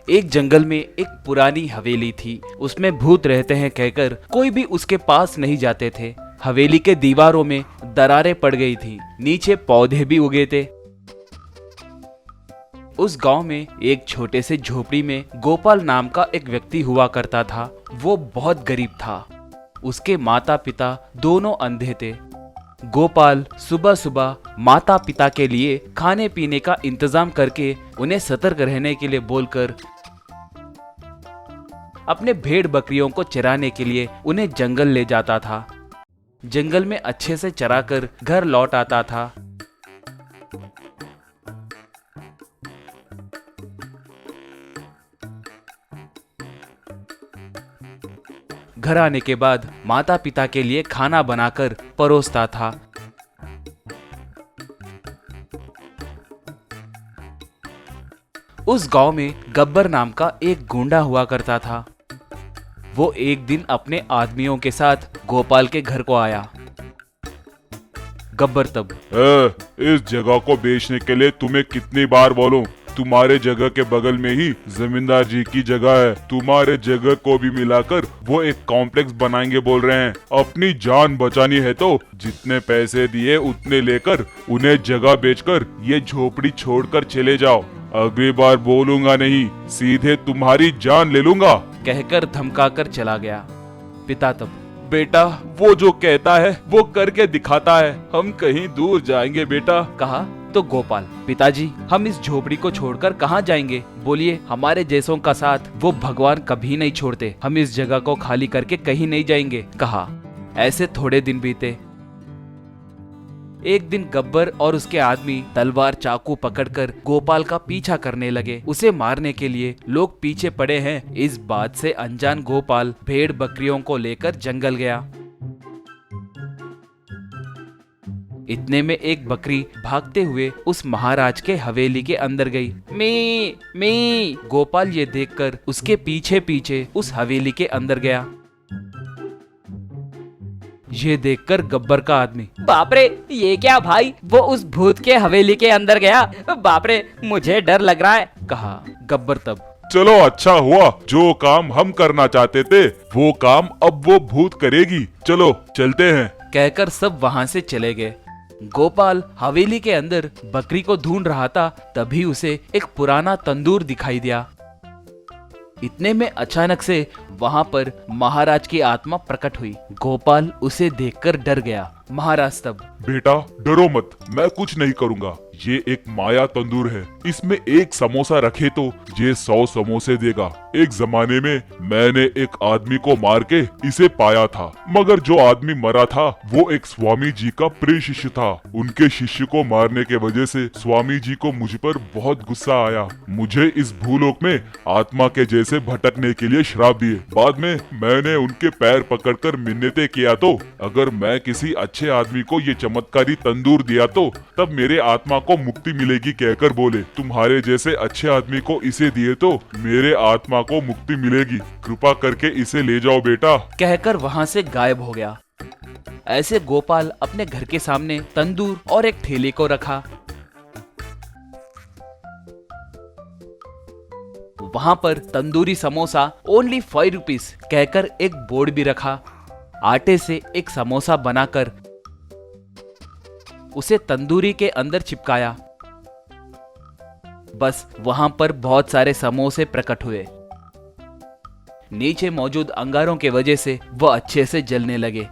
एक जंगल में एक पुरानी हवेली थी। उसमें भूत रहते हैं कहकर कोई भी उसके पास नहीं जाते थे। हवेली के दीवारों में दरारें पड़ गई थी, नीचे पौधे भी उगे थे। उस गांव में एक छोटे से झोपड़ी में गोपाल नाम का एक व्यक्ति हुआ करता था। वो बहुत गरीब था। उसके माता पिता दोनों अंधे थे। गोपाल सुबह सुबह माता पिता के लिए खाने पीने का इंतजाम करके उन्हें सतर्क रहने के लिए बोलकर अपने भेड़ बकरियों को चराने के लिए उन्हें जंगल ले जाता था। जंगल में अच्छे से चराकर घर लौट आता था। घर आने के बाद माता पिता के लिए खाना बनाकर परोसता था। उस गांव में गब्बर नाम का एक गुंडा हुआ करता था। वो एक दिन अपने आदमियों के साथ गोपाल के घर को आया। गब्बर तब, इस जगह को बेचने के लिए तुम्हें कितनी बार बोलूं? तुम्हारे जगह के बगल में ही जमींदार जी की जगह है। तुम्हारे जगह को भी मिलाकर वो एक कॉम्प्लेक्स बनाएंगे बोल रहे हैं। अपनी जान बचानी है तो जितने पैसे दिए उतने लेकर उन्हें जगह बेचकर ये झोपड़ी छोड़कर चले जाओ। अगली बार बोलूंगा नहीं, सीधे तुम्हारी जान ले लूंगा, कहकर धमकाकर चला गया। पिता तब, बेटा वो जो कहता है वो करके दिखाता है, हम कहीं दूर जाएंगे बेटा, कहा। तो गोपाल, पिताजी हम इस झोपड़ी को छोड़कर कहाँ जाएंगे? बोलिए, हमारे जैसों का साथ वो भगवान कभी नहीं छोड़ते। हम इस जगह को खाली करके कहीं नहीं जाएंगे, कहा। ऐसे थोड़े दिन बीते। एक दिन गब्बर और उसके आदमी तलवार चाकू पकड़कर गोपाल का पीछा करने लगे। उसे मारने के लिए लोग पीछे पड़े हैं, इस बात से अनजान गोपाल भेड़ बकरियों को लेकर जंगल गया। इतने में एक बकरी भागते हुए उस महाराज के हवेली के अंदर गई। मी गोपाल ये देखकर उसके पीछे पीछे उस हवेली के अंदर गया। ये देखकर गब्बर का आदमी, बाप रे, ये क्या भाई? वो उस भूत के हवेली के अंदर गया? बाप रे, मुझे डर लग रहा है, कहा। गब्बर तब, चलो अच्छा हुआ, जो काम हम करना चाहते थे वो काम अब वो भूत करेगी, चलो चलते हैं, कहकर सब वहां से चले गए। गोपाल हवेली के अंदर बकरी को ढूंढ रहा था, तभी उसे एक पुराना तंदूर दिखाई दिया। इतने में अचानक से वहां पर महाराज की आत्मा प्रकट हुई। गोपाल उसे देखकर डर गया। महाराज तब, बेटा डरो मत, मैं कुछ नहीं करूंगा। ये एक माया तंदूर है, इसमें एक समोसा रखे तो ये 100 समोसे देगा। एक जमाने में मैंने एक आदमी को मार के इसे पाया था, मगर जो आदमी मरा था वो एक स्वामी जी का प्रिय शिष्य था। उनके शिष्य को मारने के वजह से स्वामी जी को मुझ पर बहुत गुस्सा आया। मुझे इस भूलोक में आत्मा के जैसे भटकने के लिए श्राप दिए। बाद में मैंने उनके पैर पकड़कर मिन्नतें किया तो अगर मैं किसी अच्छे आदमी को ये चमत्कारी तंदूर दिया तो तब मेरे आत्मा को मुक्ति मिलेगी, कहकर बोले। तुम्हारे जैसे अच्छे आदमी को इसे दिए तो मेरे आत्मा को मुक्ति मिलेगी, कृपा करके इसे ले जाओ बेटा, कहकर वहां से गायब हो गया। ऐसे गोपाल अपने घर के सामने तंदूर और एक ठेले को रखा। वहां पर तंदूरी समोसा ओनली 5 रुपीज कहकर एक बोर्ड भी रखा। आटे से एक समोसा बनाकर उसे तंदूरी के अंदर चिपकाया। बस वहां पर बहुत सारे समोसे प्रकट हुए। नीचे मौजूद अंगारों के वजह से वह अच्छे से जलने लगे।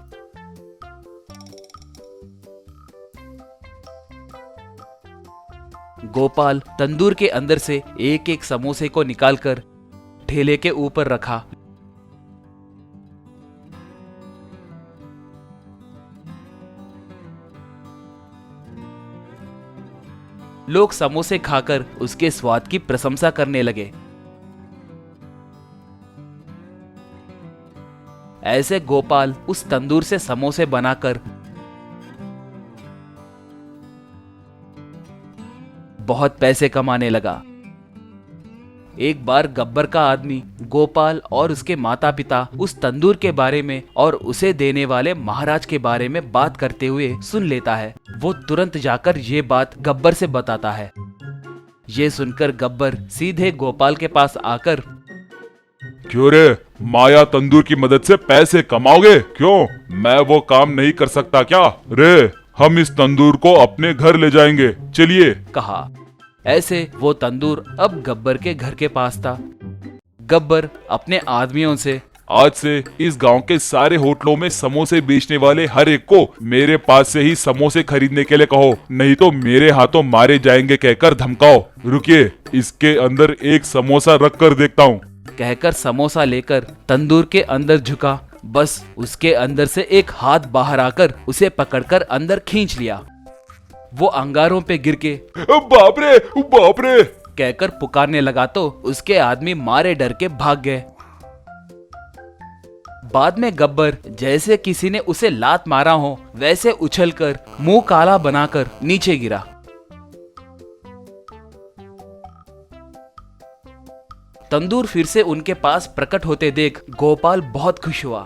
गोपाल तंदूर के अंदर से एक एक समोसे को निकालकर ठेले के ऊपर रखा। लोग समोसे खाकर उसके स्वाद की प्रशंसा करने लगे। ऐसे गोपाल उस तंदूर से समोसे बनाकर बहुत पैसे कमाने लगा। एक बार गब्बर का आदमी गोपाल और उसके माता पिता उस तंदूर के बारे में और उसे देने वाले महाराज के बारे में बात करते हुए सुन लेता है। वो तुरंत जाकर ये बात गब्बर से बताता है। ये सुनकर गब्बर सीधे गोपाल के पास आकर, क्यों रे, माया तंदूर की मदद से पैसे कमाओगे? क्यों, मैं वो काम नहीं कर सकता क्या? रे, हम इस तंदूर को अपने घर ले जाएंगे, चलिए। कहा। ऐसे वो तंदूर अब गब्बर के घर के पास था। गब्बर अपने आदमियों से, आज से इस गांव के सारे होटलों में समोसे बेचने वाले हर एक को मेरे पास से ही समोसे खरीदने के लिए कहो, नहीं तो मेरे हाथों मारे जाएंगे कहकर धमकाओ। रुकिए, इसके अंदर एक समोसा रख कर देखता हूँ। कहकर समोसा लेकर तंदूर के अंदर झुका। बस उसके अंदर से एक हाथ बाहर आकर उसे पकड़कर अंदर खींच लिया। वो अंगारों पे गिर के बाप रे, बाप रे कहकर पुकारने लगा तो उसके आदमी मारे डर के भाग गए। बाद में गब्बर जैसे किसी ने उसे लात मारा हो वैसे उछलकर मुंह काला बनाकर नीचे गिरा। तंदूर फिर से उनके पास प्रकट होते देख गोपाल बहुत खुश हुआ।